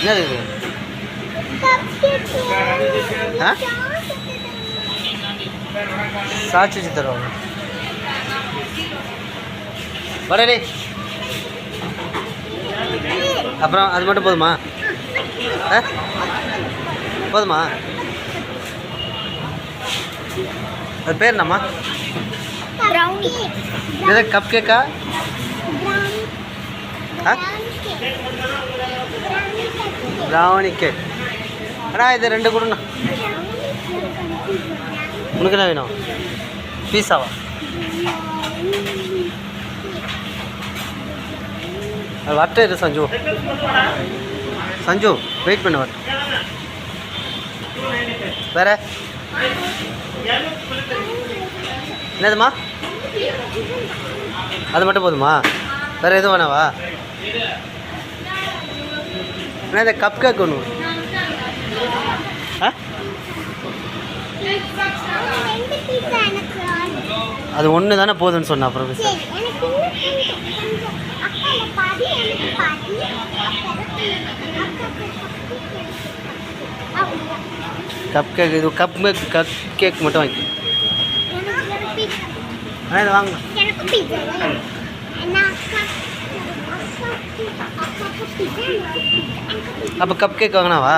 என்னது இது? சாட்சி வச்சு தருவாங்க. வரடே. அப்புறம் அது மட்டும் போதுமா? போதுமா? அது பேர் என்னம்மா? இது கப் கேக்கா? Brownie cake. அடா இது 2 கொடுண்ணா. உனக்கு என்ன வேணும்? பீஸாவா? அது வட்ட இரு சஞ்சு. சஞ்சு வெயிட் பண்ணு வட்ட. வேற என்னதுமா? அது மட்டும் போதுமா? வேறு எதுவும் வேணாவா? என்ன இந்த கப் கேக் ஒன்று? அது ஒன்று தானே போதுன்னு சொன்னா அப்புறம் சார். கப் கேக் இது கப் கேக் மட்டும் வாங்கி. இது வாங்க. அப்போ கப் கேக் வாங்கினாவா?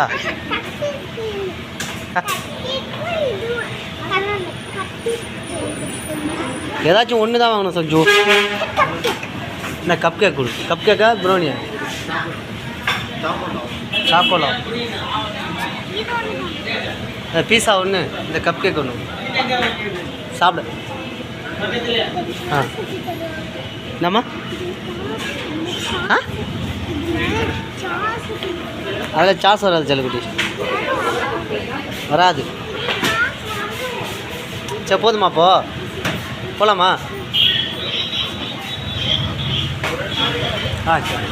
ஏதாச்சும் ஒன்று தான் வாங்கணும் சஞ்சு. என்ன கப் கேக் கொடு. கப் கேக்கா ப்ரௌனியா? சாக்கோலா. பீஸா ஒன்று, இந்த கப் கேக் ஒன்று. சாப்பிடு. ஆ என்னம்மா? அதில் சாஸ் வராது செல்லக்குட்டி, வராது. சரி போதுமா? அப்போ போகலாமா? ஆ சரி.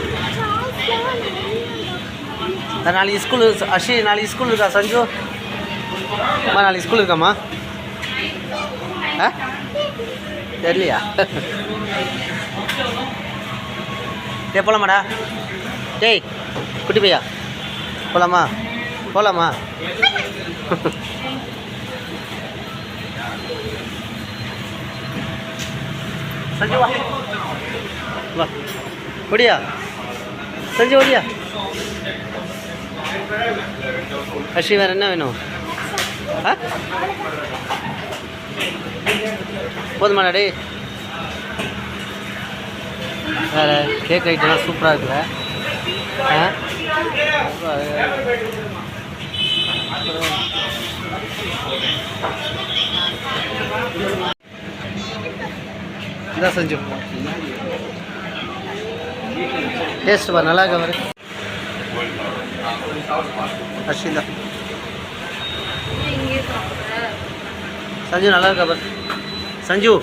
நாளைக்கு ஸ்கூல் அஷி, நாளைக்கு ஸ்கூல் இருக்கா சஞ்சு? அம்மா நாளைக்கு ஸ்கூல் இருக்காம்மா? ஆ தெரியலையா? டே போகலாமாடா? டேய் குட்டி பையா போகலாமா? போகலாமா? சஞ்சு வா வா. ஓடியா சஞ்சு, ஓடியா. அஷி வேறு என்ன வேணும்? ஆ போதுமாடா? டே வேறு கேக் ஐட்டம்லாம் சூப்பராக இருக்குல்ல? ஆ இதான் செஞ்சு டேஸ்ட் பாரு, நல்லா இருக்க பாரு. அஸ்விதா சஞ்சு நல்லா இருக்கா பாரு. சஞ்சு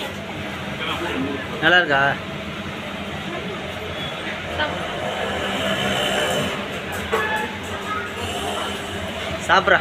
நல்லா இருக்கா? சாப்பிட்றா.